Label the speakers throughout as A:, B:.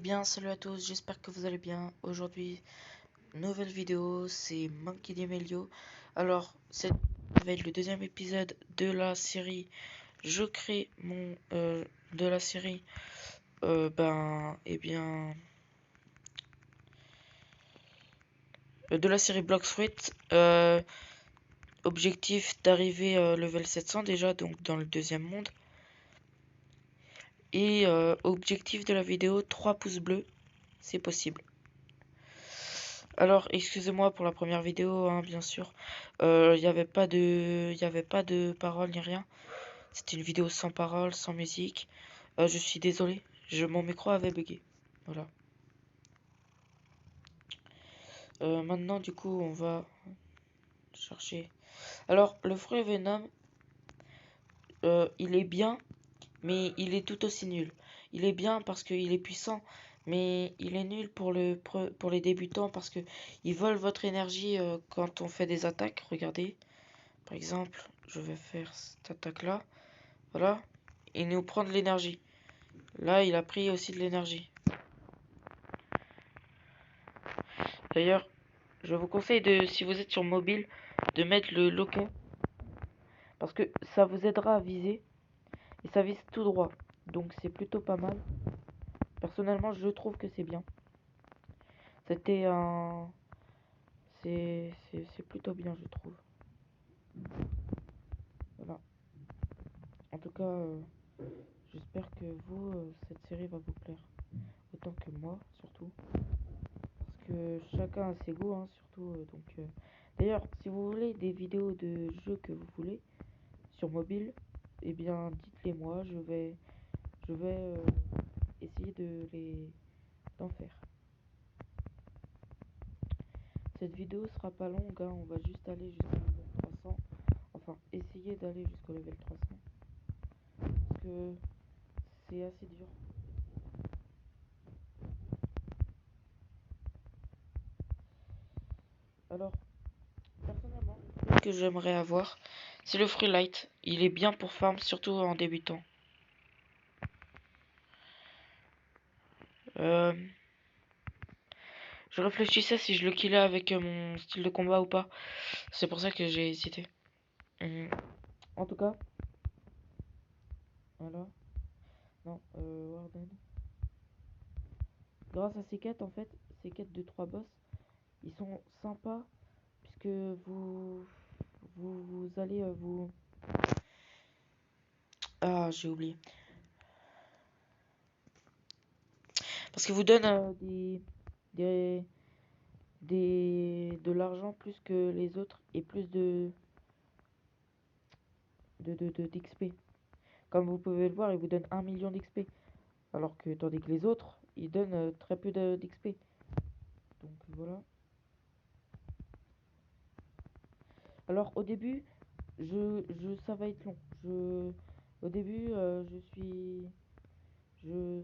A: Bien, salut à tous, j'espère que vous allez bien. Aujourd'hui, nouvelle vidéo, c'est Monkey D. Melio. Alors, ça va être le deuxième épisode de la série. Je crée mon de la série. De la série Blox Fruit. Objectif d'arriver level 700 déjà, donc dans le deuxième monde. Et objectif de la vidéo 3 pouces bleus, c'est possible. Alors, excusez-moi pour la première vidéo, hein, bien sûr. Il n'y avait pas de paroles ni rien. C'était une vidéo sans paroles, sans musique. Je suis désolé, mon micro avait bugué. Voilà. Maintenant, du coup, on va chercher. Alors, le fruit Venom, il est bien, mais il est tout aussi nul. Il est bien parce qu'il est puissant, mais il est nul pour les débutants parce que il vole votre énergie quand on fait des attaques. Regardez. Par exemple, je vais faire cette attaque-là. Voilà. Il nous prend de l'énergie. Là, il a pris aussi de l'énergie. D'ailleurs, je vous conseille de, si vous êtes sur mobile, de mettre le loquet. Parce que ça vous aidera à viser. Et ça vise tout droit. Donc c'est plutôt pas mal. Personnellement, je trouve que c'est bien. C'était un... C'est plutôt bien, je trouve. Voilà. En tout cas, j'espère que vous, cette série va vous plaire. Autant que moi, surtout. Parce que chacun a ses goûts, hein, surtout. D'ailleurs, si vous voulez des vidéos de jeux que vous voulez sur mobile, eh bien, dites-les moi. Je vais essayer d'en faire. Cette vidéo sera pas longue, hein, on va juste aller jusqu'au level 300. Enfin, essayer d'aller jusqu'au level 300. Parce que c'est assez dur. Alors, personnellement, ce que j'aimerais avoir, c'est le fruit light. Il est bien pour farm, surtout en débutant. Euh, je réfléchissais si je le killais avec mon style de combat ou pas. C'est pour ça que j'ai hésité. En tout cas, voilà. Non, Warden. Grâce à ces quêtes, en fait, ces quêtes de 3 boss, ils sont sympas puisque vous allez vous... Ah, j'ai oublié. Parce qu'ils vous donnent des, de l'argent plus que les autres et plus d'XP. Comme vous pouvez le voir, ils vous donnent 1 million d'XP. Alors que tandis que les autres, ils donnent très peu d'XP. Donc voilà. Alors au début, ça va être long. Au début,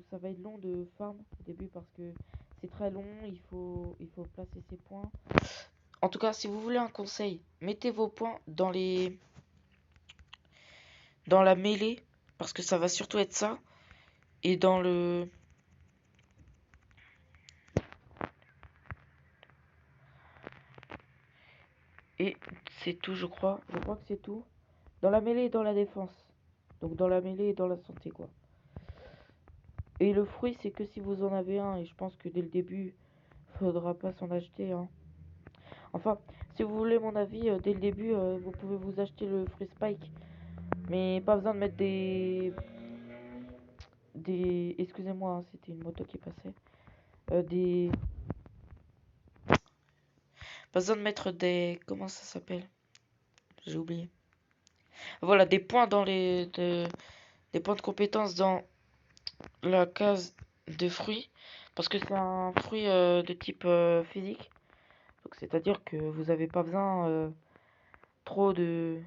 A: ça va être long de farm au début parce que c'est très long. Il faut placer ses points. En tout cas, si vous voulez un conseil, mettez vos points dans la mêlée parce que ça va surtout être ça et dans le et c'est tout, je crois. Je crois que c'est tout. Dans la mêlée et dans la défense. Donc dans la mêlée et dans la santé, quoi. Et le fruit, c'est que si vous en avez un, et je pense que dès le début, faudra pas s'en acheter, hein. Enfin, si vous voulez mon avis, dès le début, vous pouvez vous acheter le fruit Spike. Mais pas besoin de mettre excusez-moi, hein, c'était une moto qui passait. Des... Pas besoin de mettre des... Comment ça s'appelle? J'ai oublié. Voilà, des points des points de compétence dans la case de fruits. Parce que c'est un fruit de type physique. Donc c'est-à-dire que vous avez pas besoin trop de...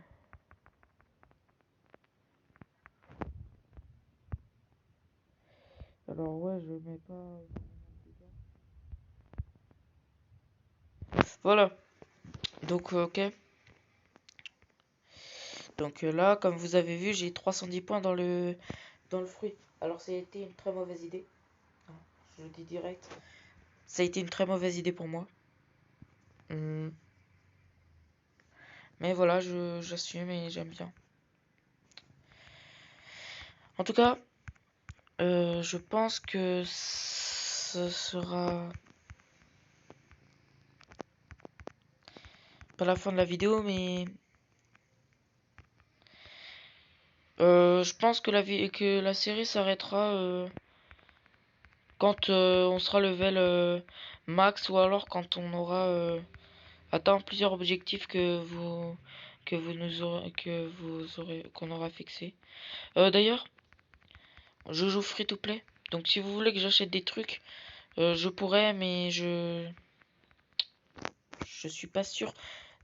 A: Alors ouais, je mets pas... Voilà. Donc ok. Donc là, comme vous avez vu, j'ai 310 points dans le fruit. Alors c'était une très mauvaise idée. je le dis direct. Ça a été une très mauvaise idée pour moi. Mais voilà, j'assume et j'aime bien. En tout cas, je pense que ce sera pas la fin de la vidéo, mais je pense que la série s'arrêtera quand on sera level max, ou alors quand on aura atteint plusieurs objectifs qu'on aura fixé. D'ailleurs, je joue free to play, donc si vous voulez que j'achète des trucs, je pourrais, mais je suis pas sûr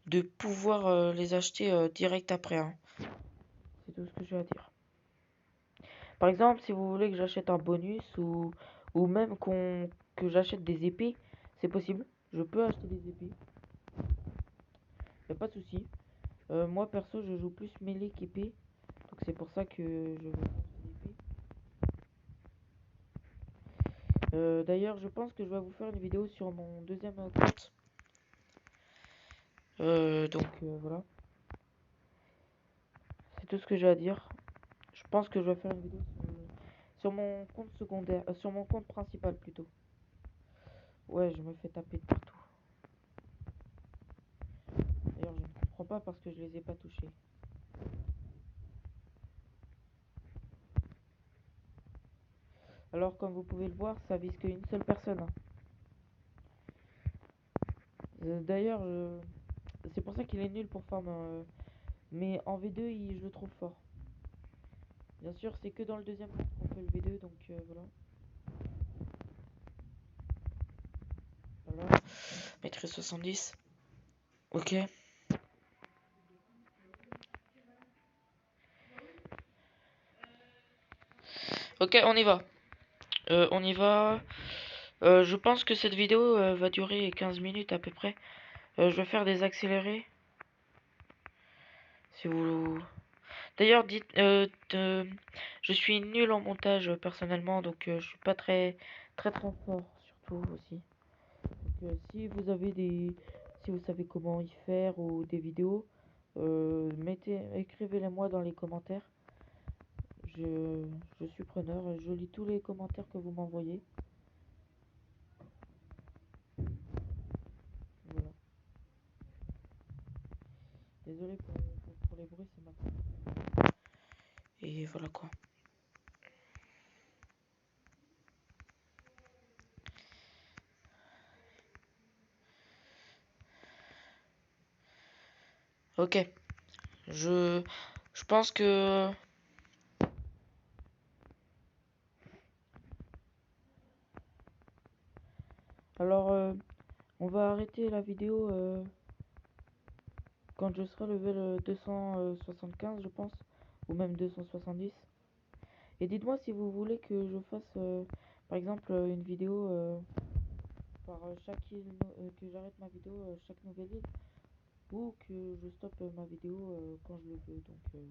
A: de pouvoir les acheter direct après, hein. C'est tout ce que j'ai à dire. Par exemple, si vous voulez que j'achète un bonus ou même que j'achète des épées, c'est possible. Je peux acheter des épées. Y a pas de souci. Moi perso, je joue plus mêlée qu'épée. Donc c'est pour ça que je veux acheter des épées. D'ailleurs, je pense que je vais vous faire une vidéo sur mon deuxième compte. Voilà. C'est tout ce que j'ai à dire. Je pense que je vais faire une vidéo sur mon compte secondaire, sur mon compte principal plutôt. Ouais, je me fais taper de partout. D'ailleurs, je ne comprends pas parce que je les ai pas touchés. Alors, comme vous pouvez le voir, ça vise qu'une seule personne, hein. D'ailleurs, c'est pour ça qu'il est nul pour farm, mais en V2, je le trouve fort. Bien sûr, c'est que dans le deuxième compte qu'on fait le V2, donc voilà. Voilà. Maîtrise 70. Ok. Ok, on y va. On y va. Je pense que cette vidéo va durer 15 minutes à peu près. Je vais faire des accélérés. Si vous... D'ailleurs, je suis nul en montage personnellement, donc je suis pas très fort surtout aussi. Donc, si vous savez comment y faire ou des vidéos, écrivez-les moi dans les commentaires. Je suis preneur, je lis tous les commentaires que vous m'envoyez. Voilà. Désolé pour les bruits, c'est ma faute. Et voilà quoi. Ok. Je, je pense que... Alors, on va arrêter la vidéo quand je serai level 275, je pense. Ou même 270. Et dites-moi si vous voulez que je fasse, par exemple, une vidéo par chaque île, que j'arrête ma vidéo chaque nouvelle île. Ou que je stoppe ma vidéo quand je le veux. Donc,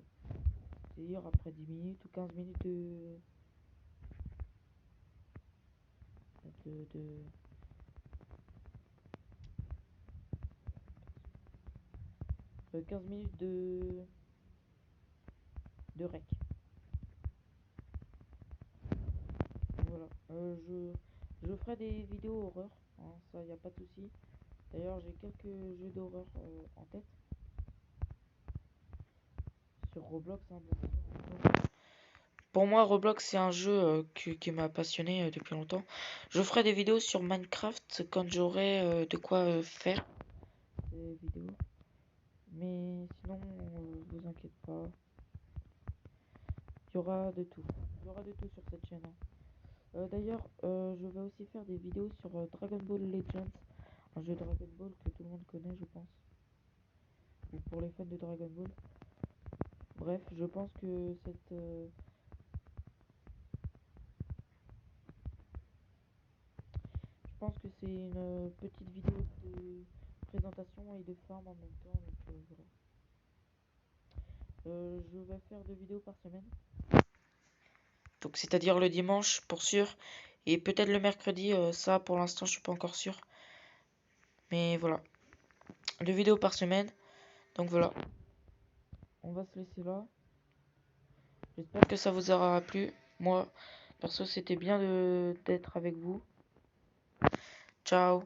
A: c'est-à-dire après 10 minutes ou 15 minutes de 15 minutes de rec. Voilà. Je ferai des vidéos horreur, hein, ça y a pas de souci. D'ailleurs, j'ai quelques jeux d'horreur en tête. Sur Roblox, hein, bien sûr. Pour moi, Roblox, c'est un jeu qui m'a passionné depuis longtemps. Je ferai des vidéos sur Minecraft quand j'aurai de quoi faire des vidéos. Mais sinon, vous inquiétez pas. Il y aura de tout. Il y aura de tout sur cette chaîne, hein. D'ailleurs, je vais aussi faire des vidéos sur Dragon Ball Legends, un jeu Dragon Ball que tout le monde connaît, je pense. Ou pour les fans de Dragon Ball. Bref, je pense que c'est une petite vidéo de présentation et de farm en même temps. Donc voilà. Je vais faire 2 vidéos par semaine. Donc c'est-à-dire le dimanche pour sûr. Et peut-être le mercredi, ça pour l'instant je suis pas encore sûr. Mais voilà. 2 vidéos par semaine. Donc voilà. On va se laisser là. J'espère que ça vous aura plu. Moi, perso, c'était bien d'être avec vous. Ciao.